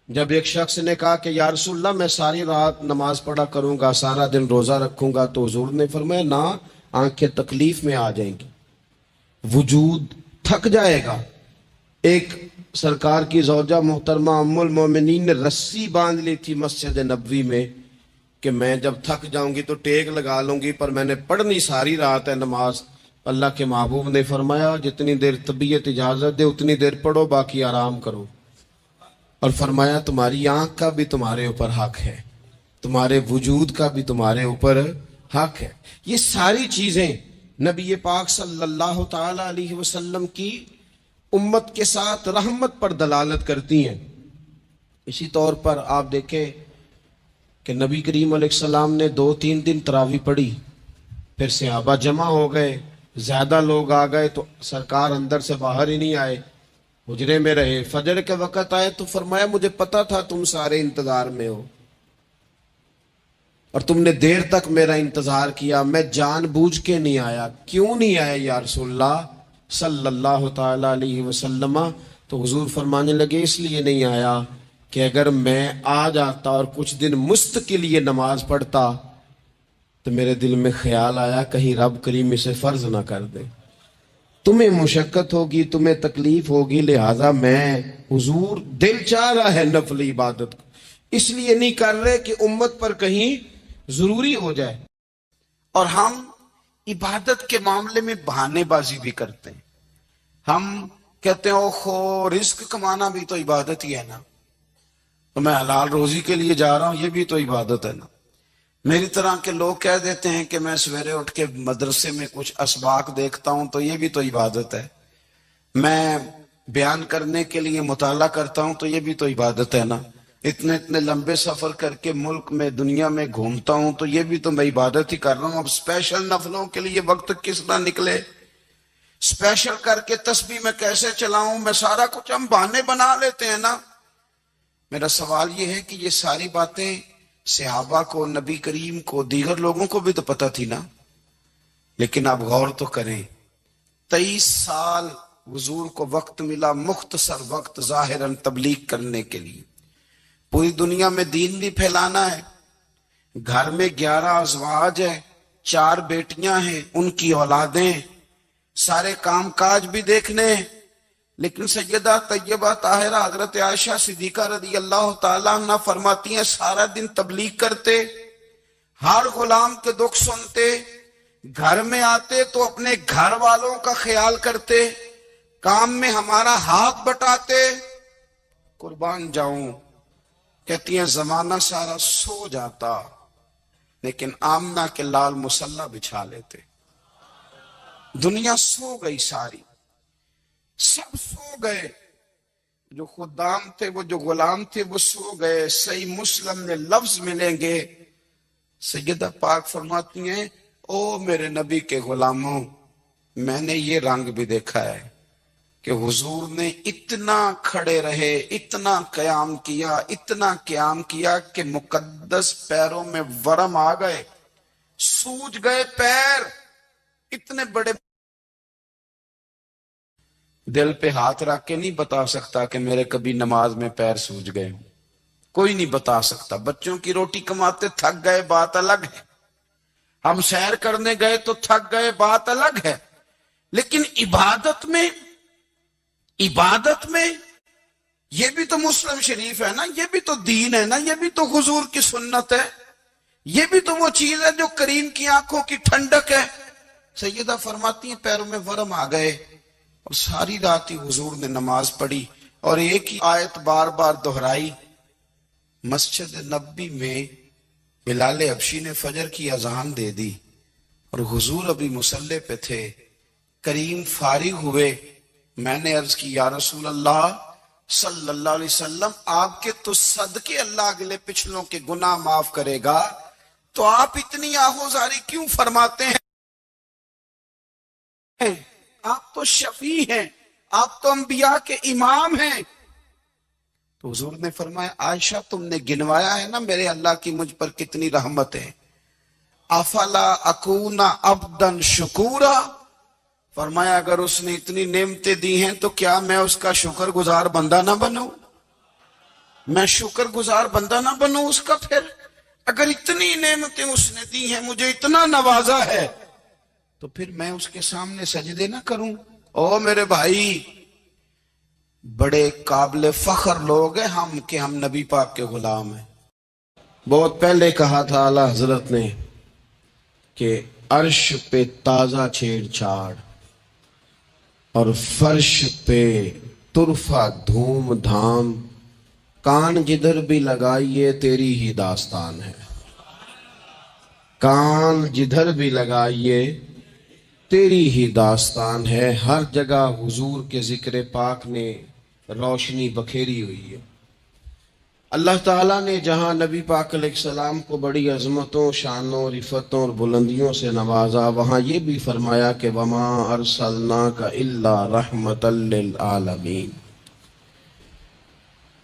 جب ایک شخص نے کہا کہ یا رسول اللہ میں ساری رات نماز پڑھا کروں گا، سارا دن روزہ رکھوں گا، تو حضور نے فرمایا نہ، آنکھیں تکلیف میں آ جائیں گی، وجود تھک جائے گا۔ ایک سرکار کی زوجہ محترمہ ام المومنین نے رسی باندھ لی تھی مسجد نبوی میں کہ میں جب تھک جاؤں گی تو ٹیک لگا لوں گی، پر میں نے پڑھنی ساری رات ہے نماز۔ اللہ کے محبوب نے فرمایا جتنی دیر طبیعت اجازت دے اتنی دیر پڑھو، باقی آرام کرو۔ اور فرمایا تمہاری آنکھ کا بھی تمہارے اوپر حق ہے، تمہارے وجود کا بھی تمہارے اوپر حق ہے۔ یہ ساری چیزیں نبی پاک صلی اللہ تعالی علیہ وسلم کی امت کے ساتھ رحمت پر دلالت کرتی ہیں۔ اسی طور پر آپ دیکھیں کہ نبی کریم علیہ السلام نے 2-3 دن تراویح پڑھی، پھر صحابہ جمع ہو گئے، زیادہ لوگ آ گئے تو سرکار اندر سے باہر ہی نہیں آئے، حجرے میں رہے۔ فجر کے وقت آئے تو فرمایا مجھے پتا تھا تم سارے انتظار میں ہو اور تم نے دیر تک میرا انتظار کیا، میں جان بوجھ کے نہیں آیا۔ کیوں نہیں آیا یا رسول اللہ صلی اللہ تعالی علیہ وسلم؟ تو حضور فرمانے لگے اس لیے نہیں آیا کہ اگر میں آ جاتا اور کچھ دن مستقل یہ نماز پڑھتا تو میرے دل میں خیال آیا کہیں رب کریم اسے فرض نہ کر دے، تمہیں مشقت ہوگی، تمہیں تکلیف ہوگی، لہٰذا میں حضور دل چاہ رہا ہے نفل عبادت کو، اس لیے نہیں کر رہے کہ امت پر کہیں ضروری ہو جائے۔ اور ہم عبادت کے معاملے میں بہانے بازی بھی کرتے ہیں۔ ہم کہتے ہیں اوہو رزق کمانا بھی تو عبادت ہی ہے نا، تو میں حلال روزی کے لیے جا رہا ہوں، یہ بھی تو عبادت ہے نا۔ میری طرح کے لوگ کہہ دیتے ہیں کہ میں سویرے اٹھ کے مدرسے میں کچھ اسباق دیکھتا ہوں تو یہ بھی تو عبادت ہے، میں بیان کرنے کے لیے مطالعہ کرتا ہوں تو یہ بھی تو عبادت ہے نا، اتنے لمبے سفر کر کے ملک میں دنیا میں گھومتا ہوں تو یہ بھی تو میں عبادت ہی کر رہا ہوں۔ اب اسپیشل نفلوں کے لیے وقت کس طرح نکلے، اسپیشل کر کے تسبیح میں کیسے چلاؤں، میں سارا کچھ ہم بہانے بنا لیتے ہیں نا۔ میرا سوال یہ ہے کہ یہ ساری باتیں صحابہ کو، نبی کریم کو، دیگر لوگوں کو بھی تو پتہ تھی نا، لیکن آپ غور تو کریں 23 سال حضور کو وقت ملا، مختصر وقت ظاہراً تبلیغ کرنے کے لیے، پوری دنیا میں دین بھی پھیلانا ہے۔ گھر میں 11 ازواج ہیں، 4 بیٹیاں ہیں، ان کی اولادیں، سارے کام کاج بھی دیکھنے ہیں۔ لیکن سیدہ طیبہ طاہرہ حضرت عائشہ صدیقہ رضی اللہ تعالیٰ عنہ فرماتی ہیں سارا دن تبلیغ کرتے، ہر غلام کے دکھ سنتے، گھر میں آتے تو اپنے گھر والوں کا خیال کرتے، کام میں ہمارا ہاتھ بٹاتے۔ قربان جاؤں، کہتی ہیں زمانہ سارا سو جاتا لیکن آمنہ کے لال مصلی بچھا لیتے۔ دنیا سو گئی، ساری سب سو گئے، جو خدام تھے، وہ جو غلام تھے وہ سو گئے۔ صحیح مسلم میں لفظ ملیں گے، سیدہ پاک فرماتی ہیں او میرے نبی کے غلاموں، میں نے یہ رنگ بھی دیکھا ہے کہ حضور نے اتنا کھڑے رہے، اتنا قیام کیا، اتنا قیام کیا کہ مقدس پیروں میں ورم آ گئے، سوج گئے پیر، اتنے بڑے۔ دل پہ ہاتھ رکھ کے نہیں بتا سکتا کہ میرے کبھی نماز میں پیر سوج گئے، کوئی نہیں بتا سکتا۔ بچوں کی روٹی کماتے تھک گئے بات الگ ہے، ہم سیر کرنے گئے تو تھک گئے بات الگ ہے، لیکن عبادت میں یہ بھی تو مسلم شریف ہے نا، یہ بھی تو دین ہے نا، یہ بھی تو حضور کی سنت ہے، یہ بھی تو وہ چیز ہے جو کریم کی آنکھوں کی ٹھنڈک ہے۔ سیدہ فرماتی ہیں پیروں میں ورم آ گئے، اور ساری رات ہی حضور نے نماز پڑھی اور ایک ہی آیت بار بار دہرائی۔ مسجد نبوی میں بلال حبشی نے فجر کی اذان دے دی اور حضور ابھی مصلی پہ تھے، کریم فارغ ہوئے۔ میں نے عرض کی یا رسول اللہ صلی اللہ علیہ وسلم، آپ کے تو صدقے اللہ اگلے پچھلوں کے گناہ معاف کرے گا، تو آپ اتنی آہوزاری کیوں فرماتے ہیں؟ آپ تو شفیع ہیں، آپ تو انبیاء کے امام ہیں۔ تو حضور نے فرمایا عائشہ تم نے گنوایا ہے نا میرے اللہ کی مجھ پر کتنی رحمت ہے، افلا اکون عبدا شکورا، فرمایا اگر اس نے اتنی نعمتیں دی ہیں تو کیا میں اس کا شکر گزار بندہ نہ بنوں؟ میں شکر گزار بندہ نہ بنوں اس کا؟ پھر اگر اتنی نعمتیں اس نے دی ہیں، مجھے اتنا نوازا ہے، تو پھر میں اس کے سامنے سجدے نہ کروں؟ او میرے بھائی، بڑے قابل فخر لوگ ہیں ہم کہ ہم نبی پاک کے غلام ہیں۔ بہت پہلے کہا تھا اعلیٰ حضرت نے کہ عرش پہ تازہ چھیڑ چھاڑ اور فرش پہ طرفہ دھوم دھام، کان جدھر بھی لگائیے تیری ہی داستان ہے۔ کان جدھر بھی لگائیے تیری ہی داستان ہے۔ ہر جگہ حضور کے ذکر پاک نے روشنی بکھیری ہوئی ہے۔ اللہ تعالیٰ نے جہاں نبی پاک علیہ السلام کو بڑی عظمتوں، شانوں، رفتوں اور بلندیوں سے نوازا، وہاں یہ بھی فرمایا کہ وَمَا أَرْسَلْنَاكَ إِلَّا رَحْمَةً لِّلْعَالَمِينَ،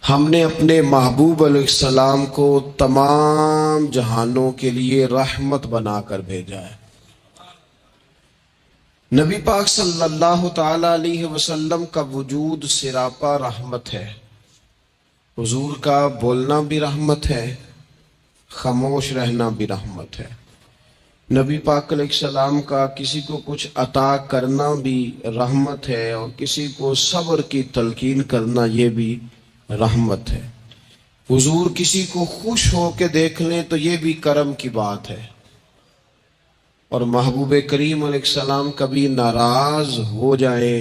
ہم نے اپنے محبوب علیہ السلام کو تمام جہانوں کے لیے رحمت بنا کر بھیجا ہے۔ نبی پاک صلی اللہ تعالی علیہ وسلم کا وجود سراپا رحمت ہے۔ حضور کا بولنا بھی رحمت ہے، خاموش رہنا بھی رحمت ہے۔ نبی پاک علیہ السلام کا کسی کو کچھ عطا کرنا بھی رحمت ہے، اور کسی کو صبر کی تلقین کرنا یہ بھی رحمت ہے۔ حضور کسی کو خوش ہو کے دیکھ لیں تو یہ بھی کرم کی بات ہے، اور محبوب کریم علیہ السلام کبھی ناراض ہو جائے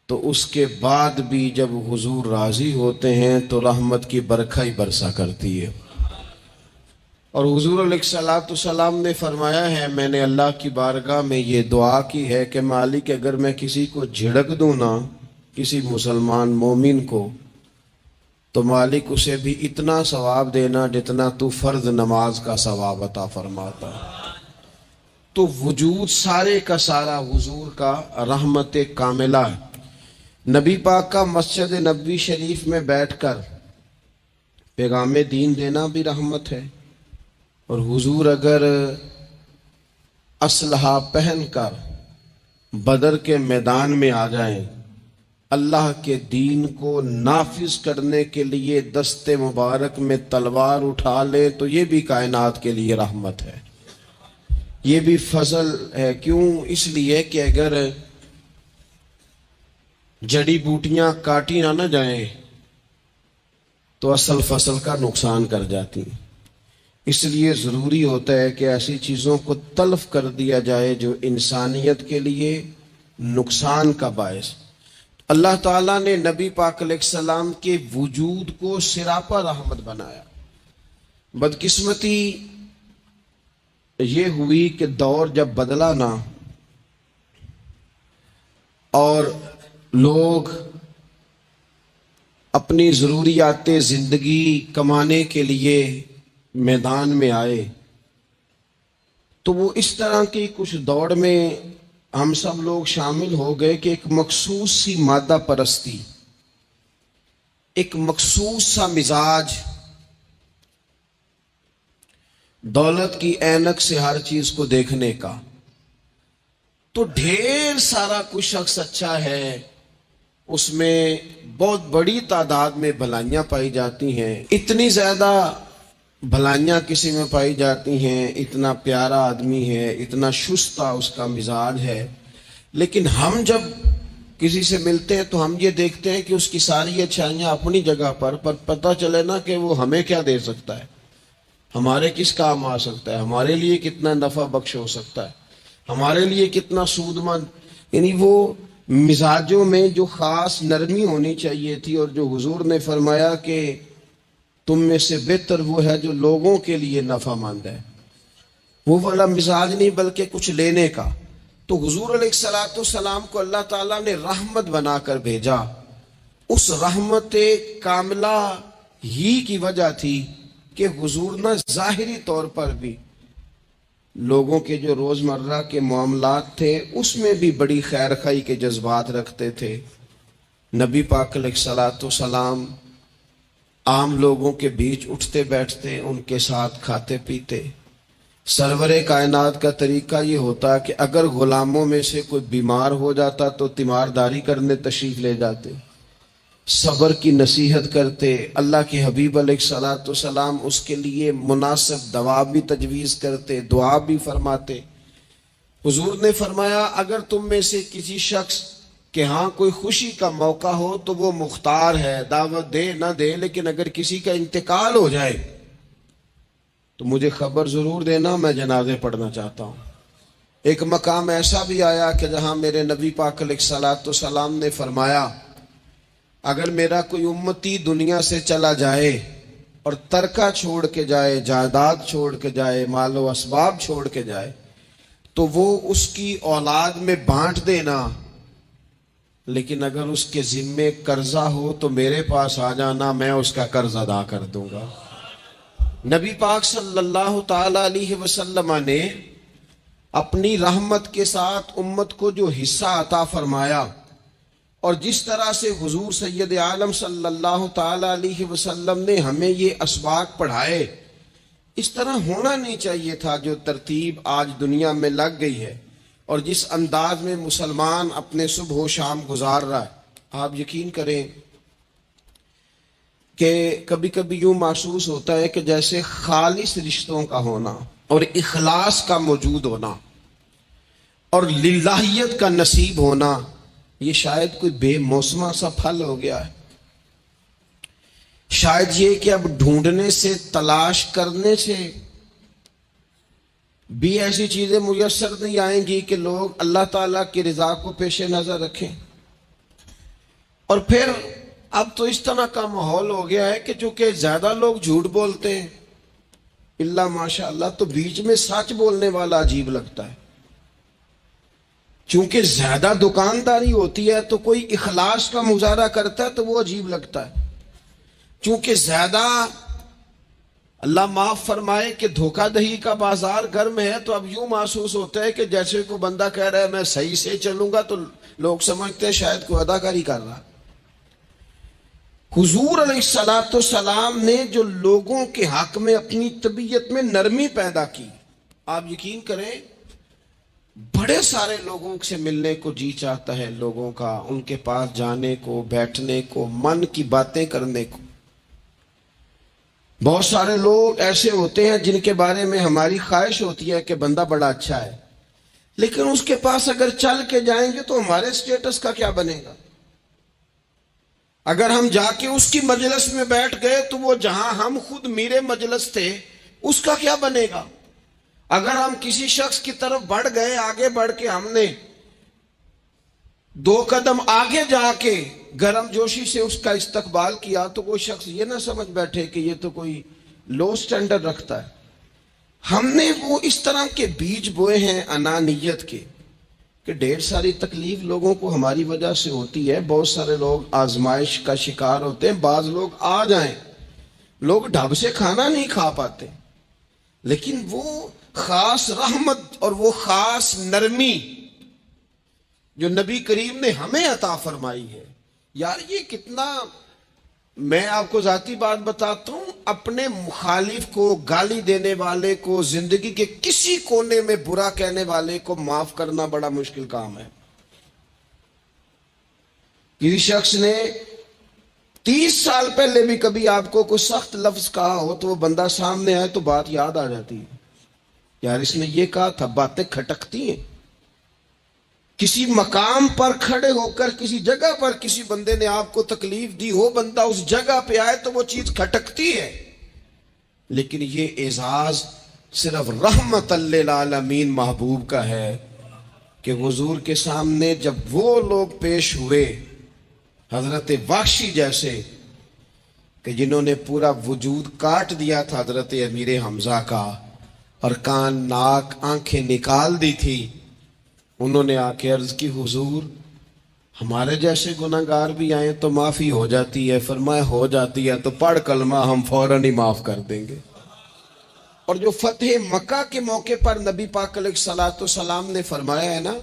تو اس کے بعد بھی جب حضور راضی ہوتے ہیں تو رحمت کی برکھا ہی برسا کرتی ہے۔ اور حضور علیہ السلام نے فرمایا ہے، میں نے اللہ کی بارگاہ میں یہ دعا کی ہے کہ مالک اگر میں کسی کو جھڑک دوں نا، کسی مسلمان مومن کو، تو مالک اسے بھی اتنا ثواب دینا جتنا تو فرض نماز کا ثواب عطا فرماتا ہے۔ تو وجود سارے کا سارا حضور کا رحمت کاملہ ہے۔ نبی پاک کا مسجد نبوی شریف میں بیٹھ کر پیغام دین دینا بھی رحمت ہے، اور حضور اگر اسلحہ پہن کر بدر کے میدان میں آ جائیں، اللہ کے دین کو نافذ کرنے کے لیے دست مبارک میں تلوار اٹھا لے، تو یہ بھی کائنات کے لیے رحمت ہے، یہ بھی فضل ہے۔ کیوں؟ اس لیے کہ اگر جڑی بوٹیاں کاٹی نہ جائیں تو اصل فصل کا نقصان کر جاتی ہیں۔ اس لیے ضروری ہوتا ہے کہ ایسی چیزوں کو تلف کر دیا جائے جو انسانیت کے لیے نقصان کا باعث۔ اللہ تعالیٰ نے نبی پاک علیہ السلام کے وجود کو سراپا رحمت بنایا۔ بدقسمتی یہ ہوئی کہ دور جب بدلا نا اور لوگ اپنی ضروریات زندگی کمانے کے لیے میدان میں آئے، تو وہ اس طرح کی کچھ دوڑ میں ہم سب لوگ شامل ہو گئے کہ ایک مخصوص سی مادہ پرستی، ایک مخصوص سا مزاج، دولت کی اینک سے ہر چیز کو دیکھنے کا، تو ڈھیر سارا کچھ شخص اچھا ہے، اس میں بہت بڑی تعداد میں بھلائیاں پائی جاتی ہیں، اتنی زیادہ بھلائیاں کسی میں پائی جاتی ہیں، اتنا پیارا آدمی ہے، اتنا شستہ اس کا مزاج ہے، لیکن ہم جب کسی سے ملتے ہیں تو ہم یہ دیکھتے ہیں کہ اس کی ساری اچھائیاں اپنی جگہ پر پتہ چلے نا کہ وہ ہمیں کیا دے سکتا ہے، ہمارے کس کام آ سکتا ہے، ہمارے لیے کتنا نفع بخش ہو سکتا ہے، ہمارے لیے کتنا سود مند۔ یعنی وہ مزاجوں میں جو خاص نرمی ہونی چاہیے تھی، اور جو حضور نے فرمایا کہ تم میں سے بہتر وہ ہے جو لوگوں کے لیے نفع مند ہے، وہ والا مزاج نہیں بلکہ کچھ لینے کا۔ تو حضور علیہ السلام کو اللہ تعالیٰ نے رحمت بنا کر بھیجا۔ اس رحمت کاملہ ہی کی وجہ تھی کہ حضور نہ ظاہری طور پر بھی لوگوں کے جو روزمرہ کے معاملات تھے اس میں بھی بڑی خیر خواہی کے جذبات رکھتے تھے۔ نبی پاک علیہ السلام عام لوگوں کے بیچ اٹھتے بیٹھتے، ان کے ساتھ کھاتے پیتے۔ سرور کائنات کا طریقہ یہ ہوتا کہ اگر غلاموں میں سے کوئی بیمار ہو جاتا تو تیمارداری کرنے تشریف لے جاتے، صبر کی نصیحت کرتے، اللہ کے حبیب علیہ الصلوۃ والسلام اس کے لیے مناسب دوا بھی تجویز کرتے، دعا بھی فرماتے۔ حضور نے فرمایا اگر تم میں سے کسی شخص کہ ہاں کوئی خوشی کا موقع ہو تو وہ مختار ہے، دعوت دے نہ دے، لیکن اگر کسی کا انتقال ہو جائے تو مجھے خبر ضرور دینا، میں جنازے پڑھنا چاہتا ہوں۔ ایک مقام ایسا بھی آیا کہ جہاں میرے نبی پاک علیہ الصلوۃ والسلام نے فرمایا اگر میرا کوئی امتی دنیا سے چلا جائے اور ترکہ چھوڑ کے جائے، جائیداد چھوڑ کے جائے، مال و اسباب چھوڑ کے جائے، تو وہ اس کی اولاد میں بانٹ دینا، لیکن اگر اس کے ذمے قرضہ ہو تو میرے پاس آ جانا، میں اس کا قرض ادا کر دوں گا۔ نبی پاک صلی اللہ تعالی علیہ وسلم نے اپنی رحمت کے ساتھ امت کو جو حصہ عطا فرمایا، اور جس طرح سے حضور سید عالم صلی اللہ تعالی علیہ وسلم نے ہمیں یہ اسباق پڑھائے، اس طرح ہونا نہیں چاہیے تھا۔ جو ترتیب آج دنیا میں لگ گئی ہے اور جس انداز میں مسلمان اپنے صبح و شام گزار رہا ہے، آپ یقین کریں کہ کبھی کبھی یوں محسوس ہوتا ہے کہ جیسے خالص رشتوں کا ہونا اور اخلاص کا موجود ہونا اور للہیت کا نصیب ہونا، یہ شاید کوئی بے موسمہ سا پھل ہو گیا ہے۔ شاید یہ کہ اب ڈھونڈنے سے، تلاش کرنے سے بھی ایسی چیزیں میسر نہیں آئیں گی کہ لوگ اللہ تعالیٰ کی رضا کو پیش نظر رکھیں۔ اور پھر اب تو اس طرح کا ماحول ہو گیا ہے کہ چونکہ زیادہ لوگ جھوٹ بولتے ہیں اللہ ماشاء اللہ، تو بیچ میں سچ بولنے والا عجیب لگتا ہے۔ چونکہ زیادہ دکانداری ہوتی ہے تو کوئی اخلاص کا مظاہرہ کرتا ہے تو وہ عجیب لگتا ہے۔ چونکہ زیادہ اللہ معاف فرمائے کہ دھوکہ دہی کا بازار گرم ہے، تو اب یوں محسوس ہوتا ہے کہ جیسے کوئی بندہ کہہ رہا ہے میں صحیح سے چلوں گا تو لوگ سمجھتے ہیں شاید کوئی اداکاری کر رہا۔ حضور علیہ الصلوۃ والسلام نے جو لوگوں کے حق میں اپنی طبیعت میں نرمی پیدا کی، آپ یقین کریں بڑے سارے لوگوں سے ملنے کو جی چاہتا ہے لوگوں کا، ان کے پاس جانے کو، بیٹھنے کو، من کی باتیں کرنے کو۔ بہت سارے لوگ ایسے ہوتے ہیں جن کے بارے میں ہماری خواہش ہوتی ہے کہ بندہ بڑا اچھا ہے، لیکن اس کے پاس اگر چل کے جائیں گے تو ہمارے سٹیٹس کا کیا بنے گا؟ اگر ہم جا کے اس کی مجلس میں بیٹھ گئے تو وہ جہاں ہم خود میرے مجلس تھے اس کا کیا بنے گا؟ اگر ہم کسی شخص کی طرف بڑھ گئے، آگے بڑھ کے ہم نے 2 قدم آگے جا کے گرم جوشی سے اس کا استقبال کیا تو کوئی شخص یہ نہ سمجھ بیٹھے کہ یہ تو کوئی لو سٹینڈرڈ رکھتا ہے۔ ہم نے وہ اس طرح کے بیج بوئے ہیں انانیت کے کہ ڈھیر ساری تکلیف لوگوں کو ہماری وجہ سے ہوتی ہے۔ بہت سارے لوگ آزمائش کا شکار ہوتے ہیں، بعض لوگ آ جائیں، لوگ ڈھب سے کھانا نہیں کھا پاتے، لیکن وہ خاص رحمت اور وہ خاص نرمی جو نبی کریم نے ہمیں عطا فرمائی ہے، یار یہ کتنا، میں آپ کو ذاتی بات بتاتا ہوں، اپنے مخالف کو، گالی دینے والے کو، زندگی کے کسی کونے میں برا کہنے والے کو معاف کرنا بڑا مشکل کام ہے۔ کسی شخص نے 30 سال پہلے بھی کبھی آپ کو کوئی سخت لفظ کہا ہو تو وہ بندہ سامنے آئے تو بات یاد آ جاتی ہے، یار اس نے یہ کہا تھا، باتیں کھٹکتی ہیں۔ کسی مقام پر کھڑے ہو کر کسی جگہ پر کسی بندے نے آپ کو تکلیف دی ہو، بندہ اس جگہ پہ آئے تو وہ چیز کھٹکتی ہے، لیکن یہ اعزاز صرف رحمت للعالمین محبوب کا ہے کہ حضور کے سامنے جب وہ لوگ پیش ہوئے حضرت وحشی جیسے کہ جنہوں نے پورا وجود کاٹ دیا تھا حضرت امیر حمزہ کا اور کان، ناک، آنکھیں نکال دی تھی، انہوں نے آ کے عرض کی حضور ہمارے جیسے گناہگار بھی آئیں تو معافی ہو جاتی ہے؟ فرمایا ہو جاتی ہے تو پڑھ کلمہ، ہم فوراً ہی معاف کر دیں گے۔ اور جو فتح مکہ کے موقع پر نبی پاک علیہ الصلوۃ والسلام نے فرمایا ہے نا،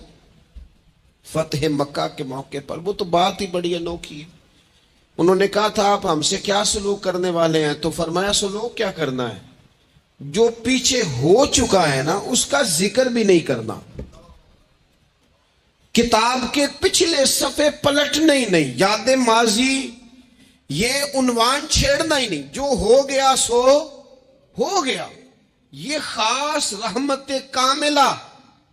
فتح مکہ کے موقع پر، وہ تو بات ہی بڑی انوکھی ہے۔ انہوں نے کہا تھا آپ ہم سے کیا سلوک کرنے والے ہیں؟ تو فرمایا سلوک کیا کرنا ہے؟ جو پیچھے ہو چکا ہے نا اس کا ذکر بھی نہیں کرنا، کتاب کے پچھلے صفحے پلٹنے ہی نہیں، یاد ماضی یہ عنوان چھیڑنا ہی نہیں، جو ہو گیا سو ہو گیا۔ یہ خاص رحمت کاملہ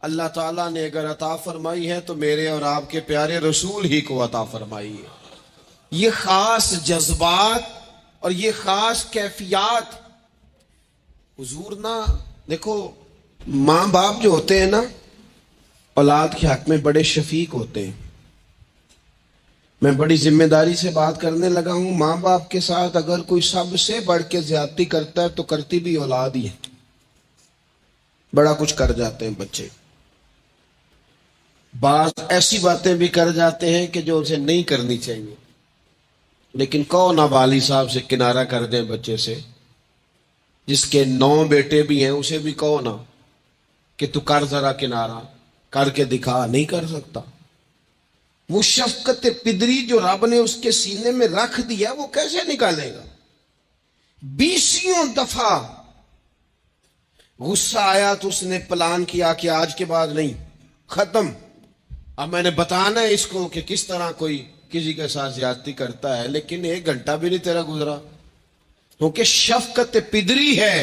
اللہ تعالیٰ نے اگر عطا فرمائی ہے تو میرے اور آپ کے پیارے رسول ہی کو عطا فرمائی ہے۔ یہ خاص جذبات اور یہ خاص کیفیات حضور نا، دیکھو ماں باپ جو ہوتے ہیں نا اولاد کے حق میں بڑے شفیق ہوتے ہیں۔ میں بڑی ذمہ داری سے بات کرنے لگا ہوں، ماں باپ کے ساتھ اگر کوئی سب سے بڑھ کے زیادتی کرتا ہے تو کرتی بھی اولاد ہی ہے۔ بڑا کچھ کر جاتے ہیں بچے، بعض ایسی باتیں بھی کر جاتے ہیں کہ جو اسے نہیں کرنی چاہیے، لیکن کون نہ والی صاحب سے کنارہ کر دیں بچے سے، جس کے 9 بیٹے بھی ہیں اسے بھی کہو نا کہ تو کر ذرا کنارہ کر کے دکھا، نہیں کر سکتا۔ وہ شفقت پدری جو رب نے اس کے سینے میں رکھ دیا وہ کیسے نکالے گا؟ 20 دفعہ غصہ آیا تو اس نے پلان کیا کہ آج کے بعد نہیں، ختم۔ اب میں نے بتانا ہے اس کو کہ کس طرح کوئی کسی کے ساتھ زیادتی کرتا ہے، لیکن 1 گھنٹہ بھی نہیں تیرا گزرا، کیونکہ شفقت پدری ہے۔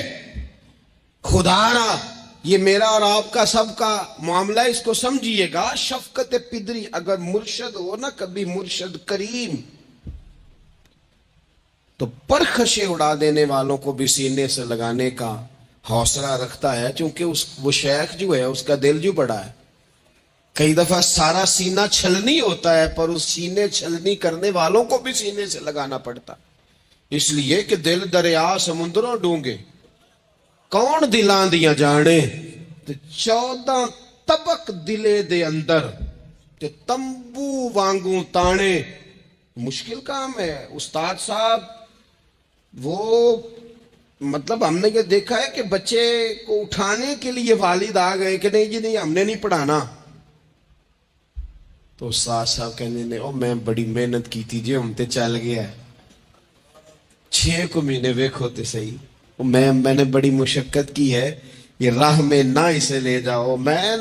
خدا را یہ میرا اور آپ کا سب کا معاملہ، اس کو سمجھیے گا۔ شفقت پدری اگر مرشد ہو نا، کبھی مرشد کریم، تو پرخشیں اڑا دینے والوں کو بھی سینے سے لگانے کا حوصلہ رکھتا ہے، چونکہ وہ شیخ جو ہے اس کا دل جو بڑا ہے۔ کئی دفعہ سارا سینہ چھلنی ہوتا ہے، پر اس سینے چھلنی کرنے والوں کو بھی سینے سے لگانا پڑتا، اس لیے کہ دل دریا سمندروں ڈونگے کون دلاں دیاں جانے، تے 14 طبق دلے دے اندر تے تمبو وانگوں تانے۔ مشکل کام ہے استاد صاحب۔ وہ مطلب ہم نے یہ دیکھا ہے کہ بچے کو اٹھانے کے لیے والد آ گئے کہ نہیں جی نہیں ہم نے نہیں پڑھانا، تو استاد صاحب کہنے نے او میں بڑی محنت کی تھی جی، ہم تے چل گیا ہے 6 کو مہینے ویکھو تے صحیح، میں نے بڑی مشقت کی ہے، یہ راہ میں نہ اسے لے جاؤ۔ میں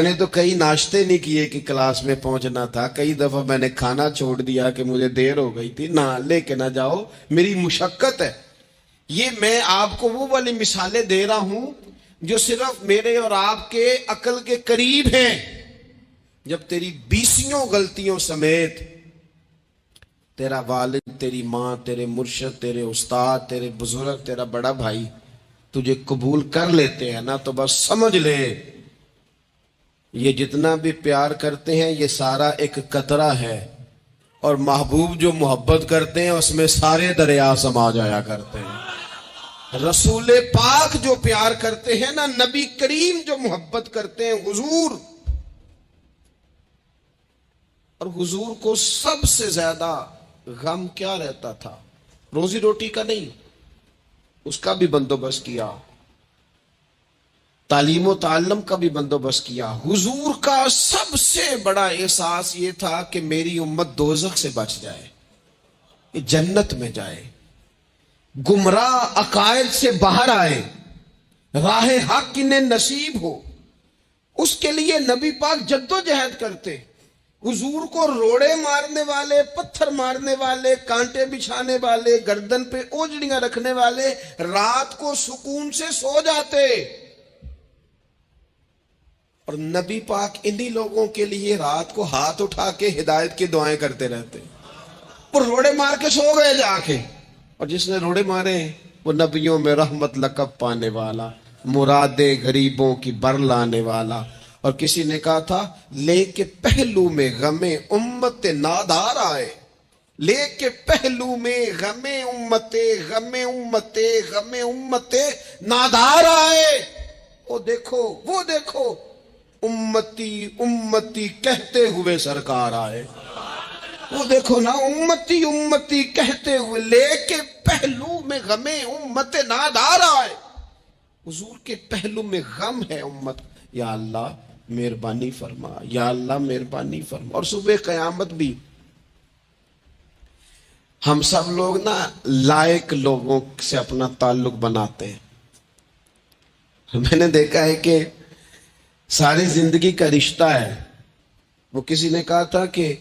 نے تو کئی ناشتے نہیں کیے کہ کلاس میں پہنچنا تھا، کئی دفعہ میں نے کھانا چھوڑ دیا کہ مجھے دیر ہو گئی تھی، نہ لے کے نہ جاؤ، میری مشقت ہے۔ یہ میں آپ کو وہ والی مثالیں دے رہا ہوں جو صرف میرے اور آپ کے عقل کے قریب ہیں۔ جب تیری 20 غلطیوں سمیت تیرا والد، تیری ماں، تیرے مرشد، تیرے استاد، تیرے بزرگ، تیرا بڑا بھائی تجھے قبول کر لیتے ہیں نا، تو بس سمجھ لے یہ جتنا بھی پیار کرتے ہیں یہ سارا ایک قطرہ ہے، اور محبوب جو محبت کرتے ہیں اس میں سارے دریا سما جایا کرتے ہیں۔ رسول پاک جو پیار کرتے ہیں نا، نبی کریم جو محبت کرتے ہیں، حضور، اور حضور کو سب سے زیادہ غم کیا رہتا تھا؟ روزی روٹی کا نہیں، اس کا بھی بندوبست کیا، تعلیم و تعلم کا بھی بندوبست کیا۔ حضور کا سب سے بڑا احساس یہ تھا کہ میری امت دوزخ سے بچ جائے، کہ جنت میں جائے، گمراہ عقائد سے باہر آئے، راہ حق انہیں نصیب ہو۔ اس کے لیے نبی پاک جدوجہد کرتے۔ حضور کو روڑے مارنے والے، پتھر مارنے والے، کانٹے بچھانے والے، گردن پہ اوجڑیاں رکھنے والے رات کو سکون سے سو جاتے، اور نبی پاک انہی لوگوں کے لیے رات کو ہاتھ اٹھا کے ہدایت کی دعائیں کرتے رہتے۔ وہ روڑے مار کے سو گئے جا کے، اور جس نے روڑے مارے وہ نبیوں میں رحمت لقب پانے والا، مرادیں غریبوں کی بر لانے والا۔ اور کسی نے کہا تھا لے کے پہلو میں غم امت نادار آئے، لے کے پہلو میں غم امت نادار آئے۔ وہ دیکھو امتی امتی کہتے ہوئے سرکار آئے۔ وہ دیکھو نا، امتی امتی کہتے ہوئے، لے کے پہلو میں غم امت نادار آئے۔ حضور کے پہلو میں غم ہے امت، یا اللہ مہربانی فرما، یا اللہ مہربانی فرما۔ اور صبح قیامت بھی ہم سب لوگ نا لائق لوگوں سے اپنا تعلق بناتے ہیں۔ میں نے دیکھا ہے کہ ساری زندگی کا رشتہ ہے۔ وہ کسی نے کہا تھا کہ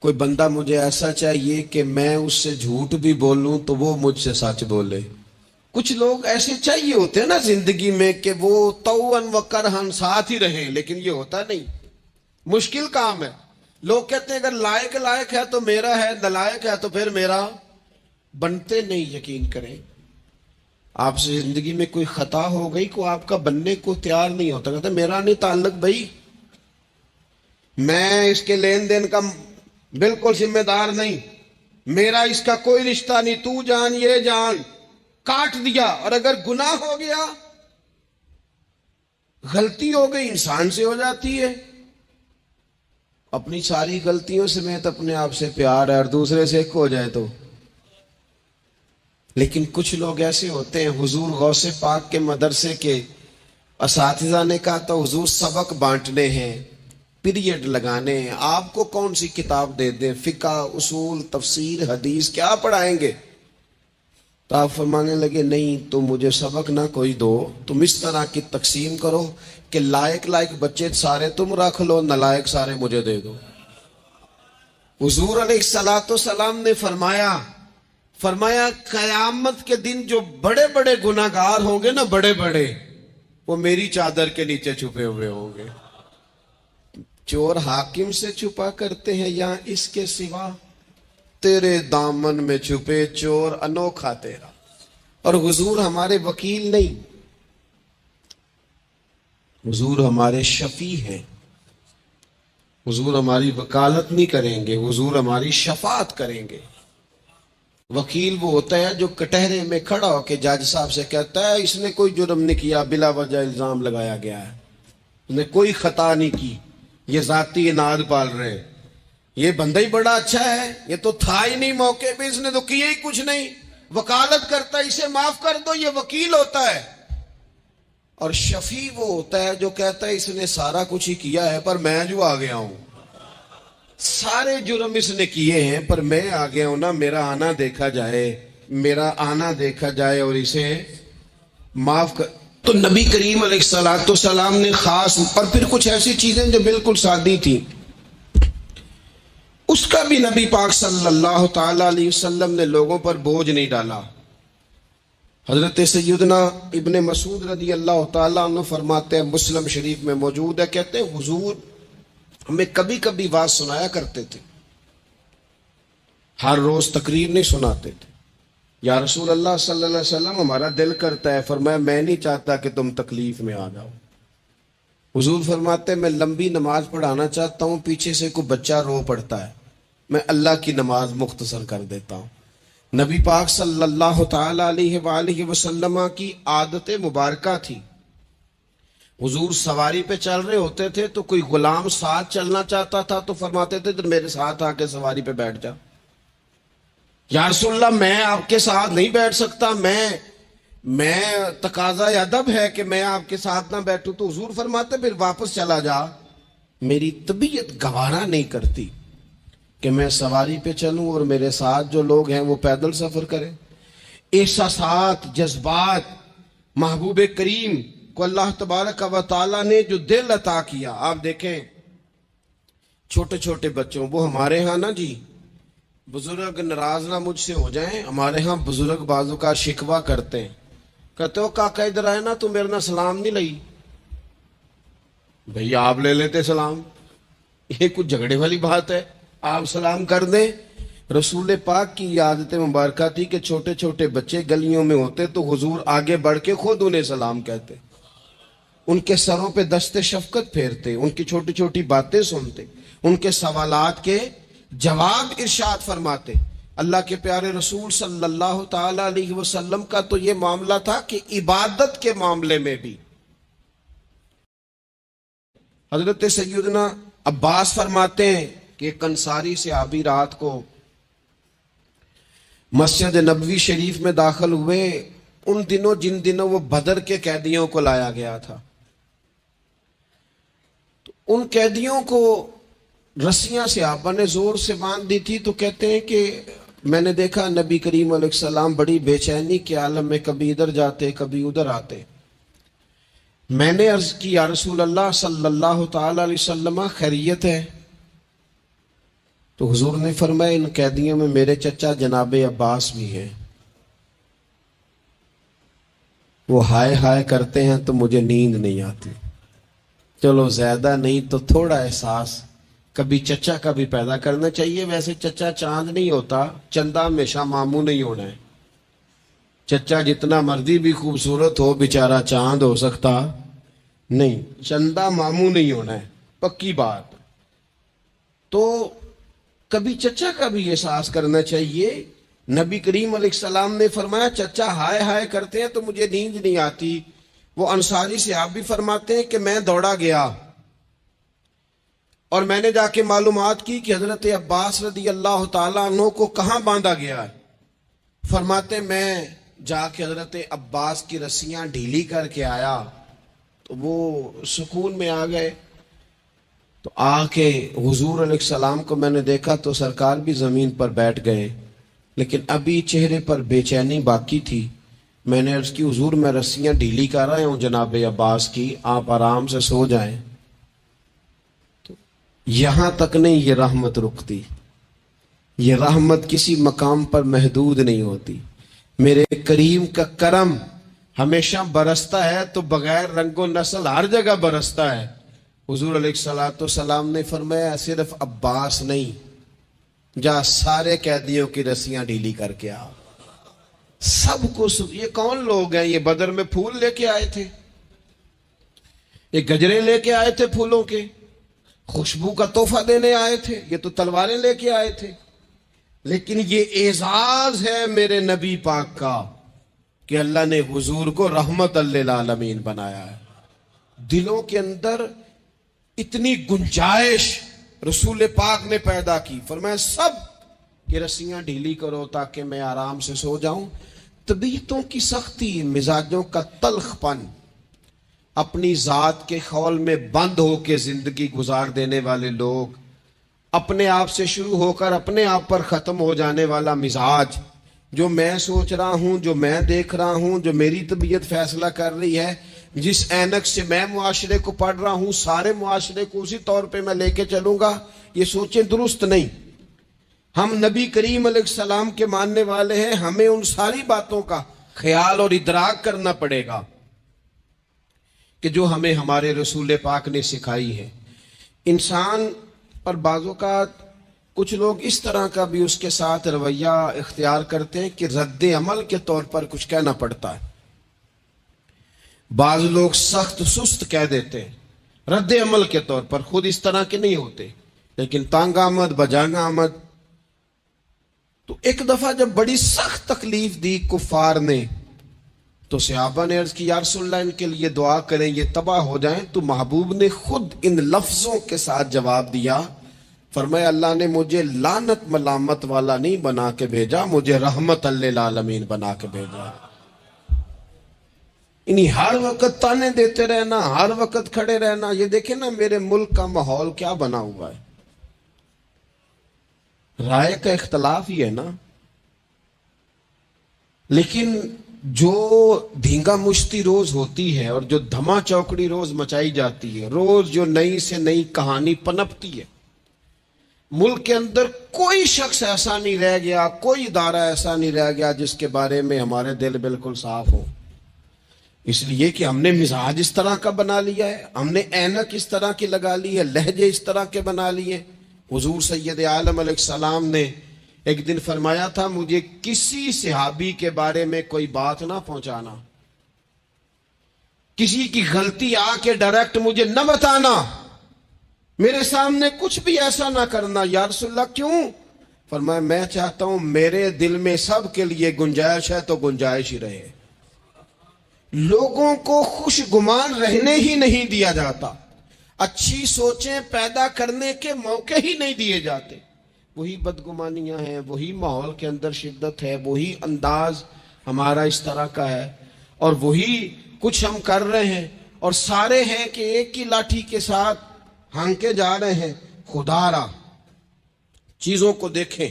کوئی بندہ مجھے ایسا چاہیے کہ میں اس سے جھوٹ بھی بولوں تو وہ مجھ سے سچ بولے. کچھ لوگ ایسے چاہیے ہوتے ہیں نا زندگی میں کہ وہ توأن و کرہن ساتھ ہی رہیں، لیکن یہ ہوتا نہیں، مشکل کام ہے. لوگ کہتے ہیں اگر لائق ہے تو میرا ہے، نالائق ہے تو پھر میرا. بنتے نہیں. یقین کریں آپ سے زندگی میں کوئی خطا ہو گئی کو آپ کا بننے کو تیار نہیں ہوتا، کہتا میرا نہیں تعلق بھائی، میں اس کے لین دین کا بالکل ذمہ دار نہیں، میرا اس کا کوئی رشتہ نہیں، تو جان یہ جان. کاٹ دیا. اور اگر گناہ ہو گیا، غلطی ہو گئی، انسان سے ہو جاتی ہے. اپنی ساری غلطیوں سمیت اپنے آپ سے پیار ہے اور دوسرے سے ایک ہو جائے تو. لیکن کچھ لوگ ایسے ہوتے ہیں، حضور غوث پاک کے مدرسے کے اساتذہ نے کہا تھا حضور سبق بانٹنے ہیں، پیریڈ لگانے ہیں، آپ کو کون سی کتاب دے دیں، فقہ، اصول، تفسیر، حدیث، کیا پڑھائیں گے؟ تو آپ فرمانے لگے نہیں، تم مجھے سبق نہ کوئی دو، تم اس طرح کی تقسیم کرو کہ لائق بچے سارے تم رکھ لو، نالائق سارے مجھے دے دو. حضور علیہ السلام نے فرمایا قیامت کے دن جو بڑے بڑے گناہگار ہوں گے نا، بڑے بڑے، وہ میری چادر کے نیچے چھپے ہوئے ہوں گے. چور حاکم سے چھپا کرتے ہیں یا اس کے سوا؟ تیرے دامن میں چھپے چور انوکھا تیرا. اور حضور ہمارے وکیل نہیں، حضور ہمارے شفیع ہیں. حضور ہماری وکالت نہیں کریں گے، حضور ہماری شفاعت کریں گے. وکیل وہ ہوتا ہے جو کٹہرے میں کھڑا ہو کے جج صاحب سے کہتا ہے اس نے کوئی جرم نہیں کیا، بلا وجہ الزام لگایا گیا ہے، اس نے کوئی خطا نہیں کی، یہ ذاتی اناد پال رہے، یہ بندہ ہی بڑا اچھا ہے، یہ تو تھا ہی نہیں موقع پہ، اس نے تو کیا ہی کچھ نہیں، وکالت کرتا ہے اسے معاف کر دو. یہ وکیل ہوتا ہے. اور شفیع وہ ہوتا ہے جو کہتا ہے اس نے سارا کچھ ہی کیا ہے پر میں جو آ گیا ہوں، سارے جرم اس نے کیے ہیں پر میں آ گیا ہوں نا، میرا آنا دیکھا جائے اور اسے معاف کر. تو نبی کریم علیہ السلام نے خاص، اور پھر کچھ ایسی چیزیں جو بالکل سادی تھیں، اس کا بھی نبی پاک صلی اللہ تعالی علیہ وسلم نے لوگوں پر بوجھ نہیں ڈالا. حضرت سیدنا ابن مسعود رضی اللہ تعالیٰ عنہ فرماتے ہیں، مسلم شریف میں موجود ہے، کہتے ہیں حضور ہمیں کبھی کبھی واز سنایا کرتے تھے، ہر روز تقریر نہیں سناتے تھے. یا رسول اللہ صلی اللہ علیہ وسلم ہمارا دل کرتا ہے. فرمایا میں نہیں چاہتا کہ تم تکلیف میں آ جاؤ. حضور فرماتے ہیں میں لمبی نماز پڑھانا چاہتا ہوں، پیچھے سے کوئی بچہ رو پڑتا ہے، میں اللہ کی نماز مختصر کر دیتا ہوں. نبی پاک صلی اللہ تعالی علیہ وآلہ وسلم کی عادت مبارکہ تھی، حضور سواری پہ چل رہے ہوتے تھے تو کوئی غلام ساتھ چلنا چاہتا تھا تو فرماتے تھے تو میرے ساتھ آ کے سواری پہ بیٹھ جا. یا رسول اللہ میں آپ کے ساتھ نہیں بیٹھ سکتا، میں تقاضا ادب ہے کہ میں آپ کے ساتھ نہ بیٹھوں. تو حضور فرماتے پھر واپس چلا جا، میری طبیعت گوارا نہیں کرتی کہ میں سواری پہ چلوں اور میرے ساتھ جو لوگ ہیں وہ پیدل سفر کریں. احساسات، جذبات، محبوب کریم کو اللہ تبارک و تعالیٰ نے جو دل عطا کیا، آپ دیکھیں چھوٹے چھوٹے بچوں، وہ ہمارے ہاں نا جی بزرگ ناراض نہ مجھ سے ہو جائیں، ہمارے ہاں بزرگ بازو کا شکوہ کرتے ہیں، کہتے ہو کاکا ادھر آئے نا، تو میرے نہ سلام نہیں لئی. بھئی آپ لے لیتے سلام، یہ کچھ جھگڑے والی بات ہے؟ آپ سلام کر دیں. رسول پاک کی عادت مبارکہ تھی کہ چھوٹے چھوٹے بچے گلیوں میں ہوتے تو حضور آگے بڑھ کے خود انہیں سلام کہتے، ان کے سروں پہ دست شفقت پھیرتے، ان کی چھوٹی چھوٹی باتیں سنتے، ان کے سوالات کے جواب ارشاد فرماتے. اللہ کے پیارے رسول صلی اللہ تعالی علیہ وسلم کا تو یہ معاملہ تھا کہ عبادت کے معاملے میں بھی حضرت سیدنا عباس فرماتے ہیں کہ ایک انصاری صحابی رات کو مسجد نبوی شریف میں داخل ہوئے، ان دنوں جن دنوں وہ بدر کے قیدیوں کو لایا گیا تھا، تو ان قیدیوں کو رسیاں صحابہ نے زور سے باندھ دی تھی. تو کہتے ہیں کہ میں نے دیکھا نبی کریم علیہ السلام بڑی بے چینی کے عالم میں کبھی ادھر جاتے کبھی ادھر آتے. میں نے عرض کی یا رسول اللہ صلی اللہ تعالی علیہ وسلم خیریت ہے؟ تو حضور نے فرمایا ان قیدیوں میں میرے چچا جناب عباس بھی ہیں، وہ ہائے ہائے کرتے ہیں تو مجھے نیند نہیں آتی۔ چلو زیادہ نہیں تو تھوڑا احساس کبھی چچا کا بھی پیدا کرنا چاہیے۔ ویسے چچا چاند نہیں ہوتا، چندہ ہمیشہ ماموں نہیں ہونا ہے۔ چچا جتنا مرضی بھی خوبصورت ہو بیچارہ چاند ہو سکتا نہیں، چندہ ماموں نہیں ہونا ہے، پکی بات۔ تو کبھی چچا کا بھی احساس کرنا چاہیے۔ نبی کریم علیہ السلام نے فرمایا چچا ہائے ہائے کرتے ہیں تو مجھے نیند نہیں آتی۔ وہ انصاری صحابی بھی فرماتے ہیں کہ میں دوڑا گیا اور میں نے جا کے معلومات کی کہ حضرت عباس رضی اللہ تعالیٰ عنہ کو کہاں باندھا گیا ہے۔ فرماتے میں جا کے حضرت عباس کی رسیاں ڈھیلی کر کے آیا تو وہ سکون میں آ گئے۔ تو آ کے حضور علیہ السلام کو میں نے دیکھا تو سرکار بھی زمین پر بیٹھ گئے، لیکن ابھی چہرے پر بے چینی باقی تھی۔ میں نے عرض کی حضور میں رسیاں ڈھیلی کر رہا ہوں جناب عباس کی، آپ آرام سے سو جائیں۔ تو یہاں تک نہیں یہ رحمت رکتی، یہ رحمت کسی مقام پر محدود نہیں ہوتی۔ میرے کریم کا کرم ہمیشہ برستا ہے تو بغیر رنگ و نسل ہر جگہ برستا ہے۔ حضور علیہ السلام نے فرمایا صرف عباس نہیں، جا سارے قیدیوں کی رسیاں ڈھیلی کر کے آ۔ سب کو یہ کون لوگ ہیں؟ یہ بدر میں پھول لے کے آئے تھے، یہ گجرے لے کے آئے تھے پھولوں کے، خوشبو کا تحفہ دینے آئے تھے، یہ تو تلواریں لے کے آئے تھے۔ لیکن یہ اعزاز ہے میرے نبی پاک کا کہ اللہ نے حضور کو رحمت للعالمین بنایا ہے۔ دلوں کے اندر اتنی گنجائش رسول پاک نے پیدا کی، فرمایا سب کہ رسیاں ڈھیلی کرو تاکہ میں آرام سے سو جاؤں۔ طبیعتوں کی سختی، مزاجوں کا تلخ پن، اپنی ذات کے خول میں بند ہو کے زندگی گزار دینے والے لوگ، اپنے آپ سے شروع ہو کر اپنے آپ پر ختم ہو جانے والا مزاج، جو میں سوچ رہا ہوں، جو میں دیکھ رہا ہوں، جو میری طبیعت فیصلہ کر رہی ہے، جس اینک سے میں معاشرے کو پڑھ رہا ہوں، سارے معاشرے کو اسی طور پہ میں لے کے چلوں گا، یہ سوچیں درست نہیں۔ ہم نبی کریم علیہ السلام کے ماننے والے ہیں، ہمیں ان ساری باتوں کا خیال اور ادراک کرنا پڑے گا کہ جو ہمیں ہمارے رسول پاک نے سکھائی ہے۔ انسان پر بعض اوقات کچھ لوگ اس طرح کا بھی اس کے ساتھ رویہ اختیار کرتے ہیں کہ رد عمل کے طور پر کچھ کہنا پڑتا ہے۔ بعض لوگ سخت سست کہہ دیتے ہیں رد عمل کے طور پر، خود اس طرح کے نہیں ہوتے، لیکن تانگ آمد بجانگ آمد۔ تو ایک دفعہ جب بڑی سخت تکلیف دی کفار نے تو صحابہ نے عرض کی یا رسول اللہ ان کے لیے دعا کریں یہ تباہ ہو جائیں۔ تو محبوب نے خود ان لفظوں کے ساتھ جواب دیا، فرمایا اللہ نے مجھے لعنت ملامت والا نہیں بنا کے بھیجا، مجھے رحمت للعالمین بنا کے بھیجا۔ انہیں ہر وقت تانے دیتے رہنا، ہر وقت کھڑے رہنا، یہ دیکھیں نا میرے ملک کا ماحول کیا بنا ہوا ہے، رائے کا اختلاف ہی ہے نا، لیکن جو دھینگا مشتی روز ہوتی ہے اور جو دھما چوکڑی روز مچائی جاتی ہے، روز جو نئی سے نئی کہانی پنپتی ہے، ملک کے اندر کوئی شخص ایسا نہیں رہ گیا، کوئی ادارہ ایسا نہیں رہ گیا جس کے بارے میں ہمارے دل بالکل صاف ہو۔ اس لیے کہ ہم نے مزاج اس طرح کا بنا لیا ہے، ہم نے اینک اس طرح کی لگا لی ہے، لہجے اس طرح کے بنا لیے۔ حضور سید عالم علیہ السلام نے ایک دن فرمایا تھا مجھے کسی صحابی کے بارے میں کوئی بات نہ پہنچانا، کسی کی غلطی آ کے ڈائریکٹ مجھے نہ بتانا، میرے سامنے کچھ بھی ایسا نہ کرنا۔ یا رسول اللہ کیوں؟ فرمایا میں چاہتا ہوں میرے دل میں سب کے لیے گنجائش ہے تو گنجائش ہی رہے، لوگوں کو خوش گمان رہنے ہی نہیں دیا جاتا، اچھی سوچیں پیدا کرنے کے موقع ہی نہیں دیے جاتے۔ وہی بدگمانیاں ہیں، وہی ماحول کے اندر شدت ہے، وہی انداز ہمارا اس طرح کا ہے، اور وہی کچھ ہم کر رہے ہیں، اور سارے ہیں کہ ایک ہی لاٹھی کے ساتھ ہانکے جا رہے ہیں۔ خدا را چیزوں کو دیکھیں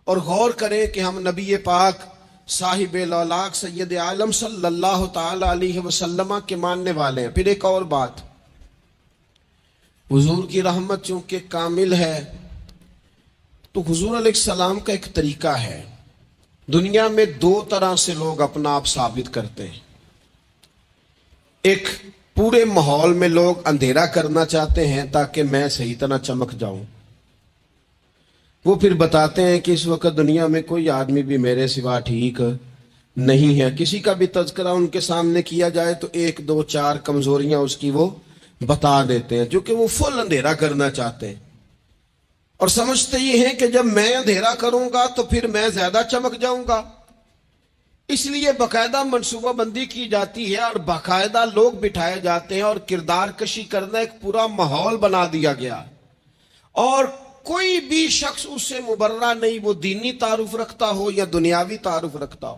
اور غور کریں کہ ہم نبی پاک صاحب الاولاق سید عالم صلی اللہ تعالی علیہ وسلم کے ماننے والے ہیں۔ پھر ایک اور بات، حضور کی رحمت چونکہ کامل ہے تو حضور علیہ السلام کا ایک طریقہ ہے، دنیا میں دو طرح سے لوگ اپنا آپ ثابت کرتے ہیں۔ ایک پورے ماحول میں لوگ اندھیرا کرنا چاہتے ہیں تاکہ میں صحیح طرح چمک جاؤں، وہ پھر بتاتے ہیں کہ اس وقت دنیا میں کوئی آدمی بھی میرے سوا ٹھیک نہیں ہے، کسی کا بھی تذکرہ ان کے سامنے کیا جائے تو ایک دو چار کمزوریاں اس کی وہ بتا دیتے ہیں، جو کہ وہ فل اندھیرا کرنا چاہتے ہیں، اور سمجھتے یہ ہیں کہ جب میں اندھیرا کروں گا تو پھر میں زیادہ چمک جاؤں گا۔ اس لیے باقاعدہ منصوبہ بندی کی جاتی ہے اور باقاعدہ لوگ بٹھائے جاتے ہیں اور کردار کشی کرنا ایک پورا ماحول بنا دیا گیا، اور کوئی بھی شخص اس سے مبرہ نہیں، وہ دینی تعارف رکھتا ہو یا دنیاوی تعارف رکھتا ہو،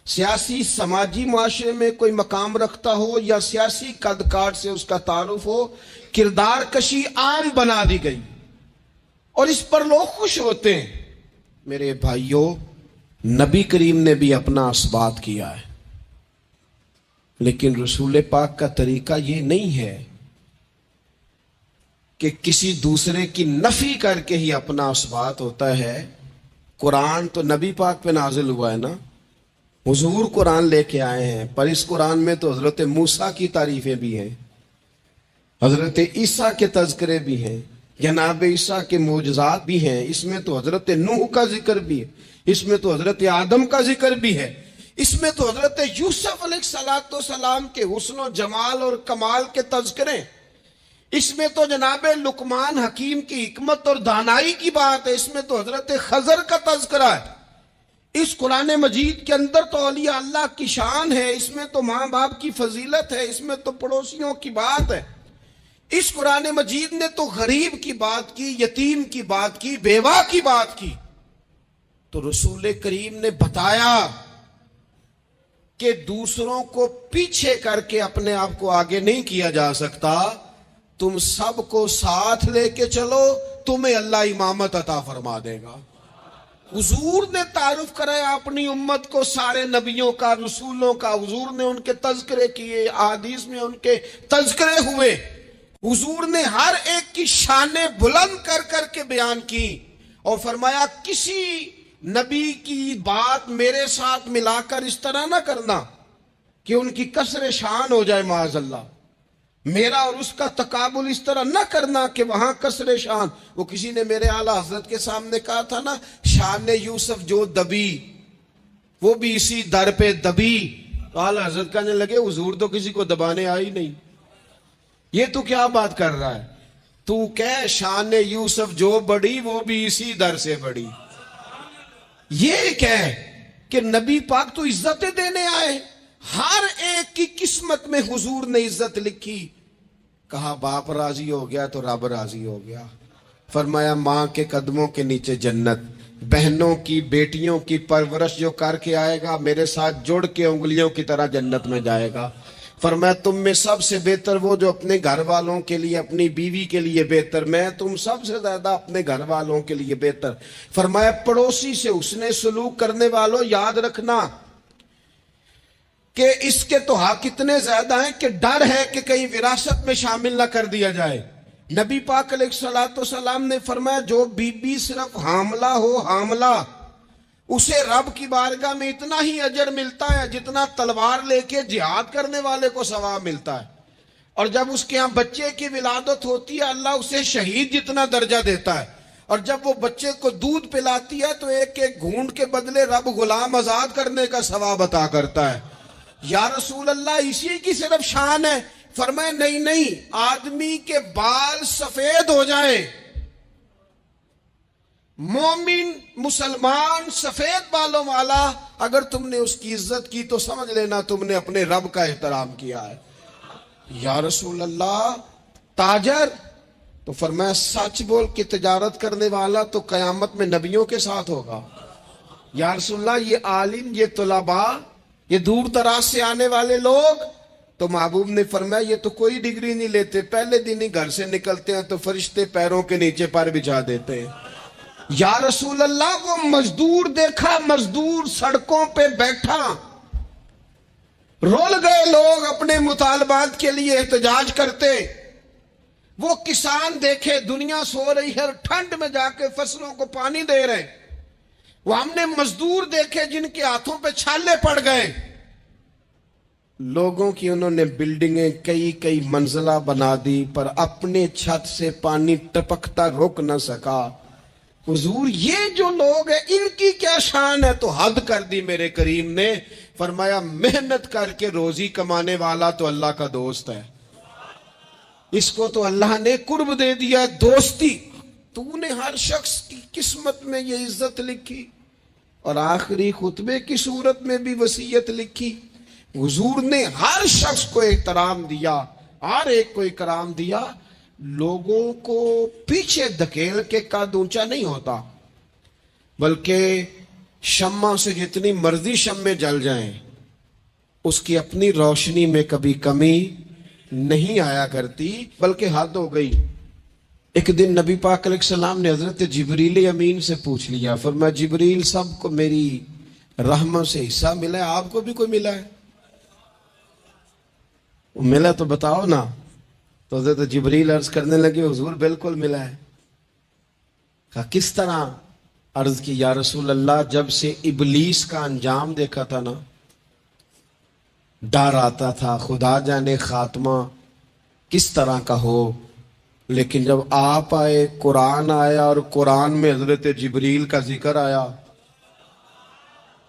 سیاسی سماجی معاشرے میں کوئی مقام رکھتا ہو یا سیاسی قد کاٹ سے اس کا تعارف ہو، کردار کشی عام بنا دی گئی اور اس پر لوگ خوش ہوتے ہیں۔ میرے بھائیوں، نبی کریم نے بھی اپنا اثبات کیا ہے، لیکن رسول پاک کا طریقہ یہ نہیں ہے کہ کسی دوسرے کی نفی کر کے ہی اپنا اثبات ہوتا ہے۔ قرآن تو نبی پاک پہ نازل ہوا ہے نا، حضور قرآن لے کے آئے ہیں، پر اس قرآن میں تو حضرت موسیٰ کی تعریفیں بھی ہیں، حضرت عیسیٰ کے تذکرے بھی ہیں، جناب عیسیٰ کے معجزات بھی ہیں، اس میں تو حضرت نوح کا ذکر بھی ہے، اس میں تو حضرت آدم کا ذکر بھی ہے، اس میں تو حضرت یوسف علیہ السلام کے حسن و جمال اور کمال کے تذکرے، اس میں تو جناب لقمان حکیم کی حکمت اور دانائی کی بات ہے، اس میں تو حضرت خضر کا تذکرہ ہے۔ اس قرآن مجید کے اندر تو اولیاء اللہ کی شان ہے، اس میں تو ماں باپ کی فضیلت ہے، اس میں تو پڑوسیوں کی بات ہے، اس قرآن مجید نے تو غریب کی بات کی، یتیم کی بات کی، بیوہ کی بات کی۔ تو رسول کریم نے بتایا کہ دوسروں کو پیچھے کر کے اپنے آپ کو آگے نہیں کیا جا سکتا، تم سب کو ساتھ لے کے چلو، تمہیں اللہ امامت عطا فرما دے گا۔ حضور نے تعارف کرایا اپنی امت کو سارے نبیوں کا، رسولوں کا، حضور نے ان کے تذکرے کیے، احادیث میں ان کے تذکرے ہوئے، حضور نے ہر ایک کی شانیں بلند کر کر کے بیان کی اور فرمایا کسی نبی کی بات میرے ساتھ ملا کر اس طرح نہ کرنا کہ ان کی کسر شان ہو جائے معاذ اللہ، میرا اور اس کا تقابل اس طرح نہ کرنا کہ وہاں کسر شان۔ وہ کسی نے میرے اعلیٰ حضرت کے سامنے کہا تھا نا، شان یوسف جو دبی وہ بھی اسی در پہ دبی، تو اعلیٰ حضرت کہنے لگے حضور تو کسی کو دبانے آئی نہیں، یہ تو کیا بات کر رہا ہے، تو کہہ شان یوسف جو بڑی وہ بھی اسی در سے بڑی۔ یہ کہہ کہ نبی پاک تو عزتیں دینے آئے، ہر ایک کی قسمت میں حضور نے عزت لکھی۔ کہا باپ راضی ہو گیا تو رب راضی ہو گیا، فرمایا ماں کے قدموں کے نیچے جنت، بہنوں کی بیٹیوں کی پرورش جو کر کے آئے گا میرے ساتھ جڑ کے انگلیوں کی طرح جنت میں جائے گا۔ فرمایا تم میں سب سے بہتر وہ جو اپنے گھر والوں کے لیے، اپنی بیوی کے لیے بہتر، میں تم سب سے زیادہ اپنے گھر والوں کے لیے بہتر۔ فرمایا پڑوسی سے حسن سلوک کرنے والوں یاد رکھنا کہ اس کے تو حق اتنے زیادہ ہیں کہ ڈر ہے کہ کہیں وراثت میں شامل نہ کر دیا جائے۔ نبی پاک علیہ السلام نے فرمایا جو بی بی صرف حاملہ ہو، حاملہ، اسے رب کی بارگاہ میں اتنا ہی اجر ملتا ہے جتنا تلوار لے کے جہاد کرنے والے کو ثواب ملتا ہے، اور جب اس کے ہاں بچے کی ولادت ہوتی ہے اللہ اسے شہید جتنا درجہ دیتا ہے، اور جب وہ بچے کو دودھ پلاتی ہے تو ایک ایک گھونٹ کے بدلے رب غلام آزاد کرنے کا ثواب عطا کرتا ہے۔ یا رسول اللہ اسی کی صرف شان ہے؟ فرمائے نہیں نہیں، آدمی کے بال سفید ہو جائیں، مومن مسلمان سفید بالوں والا، اگر تم نے اس کی عزت کی تو سمجھ لینا تم نے اپنے رب کا احترام کیا ہے۔ یا رسول اللہ تاجر؟ تو فرمایا سچ بول کے تجارت کرنے والا تو قیامت میں نبیوں کے ساتھ ہوگا۔ یا رسول اللہ یہ عالم، یہ طلباء، یہ دور دراز سے آنے والے لوگ؟ تو محبوب نے فرمایا یہ تو کوئی ڈگری نہیں لیتے، پہلے دن ہی گھر سے نکلتے ہیں تو فرشتے پیروں کے نیچے پر بچھا دیتے ہیں۔ یا رسول اللہ وہ مزدور دیکھا، مزدور سڑکوں پہ بیٹھا، رول گئے لوگ اپنے مطالبات کے لیے احتجاج کرتے، وہ کسان دیکھے دنیا سو رہی ہے، ٹھنڈ میں جا کے فصلوں کو پانی دے رہے ہیں۔ وہ ہم نے مزدور دیکھے جن کے ہاتھوں پہ چھالے پڑ گئے۔ لوگوں کی انہوں نے بلڈنگیں کئی منزلہ بنا دی، پر اپنے چھت سے پانی ٹپکتا رک نہ سکا۔ حضور یہ جو لوگ ہیں ان کی کیا شان ہے؟ تو حد کر دی میرے کریم نے، فرمایا محنت کر کے روزی کمانے والا تو اللہ کا دوست ہے، اس کو تو اللہ نے قرب دے دیا، دوستی۔ تو نے ہر شخص کی قسمت میں یہ عزت لکھی، اور آخری خطبے کی صورت میں بھی وصیت لکھی۔ حضور نے ہر شخص کو احترام دیا، ہر ایک کو اکرام دیا۔ لوگوں کو پیچھے دھکیل کے قد اونچا نہیں ہوتا، بلکہ شمع سے جتنی مرضی شمعیں جل جائیں اس کی اپنی روشنی میں کبھی کمی نہیں آیا کرتی، بلکہ حد ہو گئی۔ ایک دن نبی پاک علیہ السلام نے حضرت جبریل امین سے پوچھ لیا، فرمایا جبریل سب کو میری رحمت سے حصہ ملا ہے، آپ کو بھی کوئی ملا ہے؟ ملا تو بتاؤ نا۔ تو حضرت جبریل عرض کرنے لگے حضور بالکل ملا ہے۔ کہا کس طرح؟ عرض کی یا رسول اللہ جب سے ابلیس کا انجام دیکھا تھا نا، ڈر آتا تھا خدا جانے خاتمہ کس طرح کا ہو، لیکن جب آپ آئے، قرآن آیا اور قرآن میں حضرت جبریل کا ذکر آیا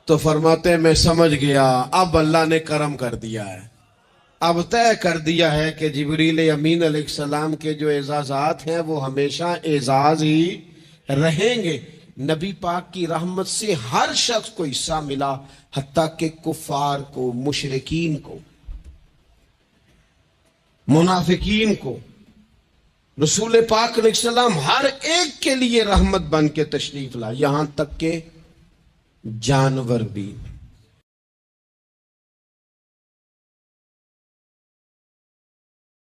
تو فرماتے ہیں میں سمجھ گیا اب اللہ نے کرم کر دیا ہے، اب طے کر دیا ہے کہ جبریل امین علیہ السلام کے جو اعزازات ہیں وہ ہمیشہ اعزاز ہی رہیں گے۔ نبی پاک کی رحمت سے ہر شخص کو حصہ ملا، حتیٰ کہ کفار کو، مشرکین کو، منافقین کو۔ رسول پاک علیہ السلام ہر ایک کے لیے رحمت بن کے تشریف لائے، یہاں تک کہ جانور بھی۔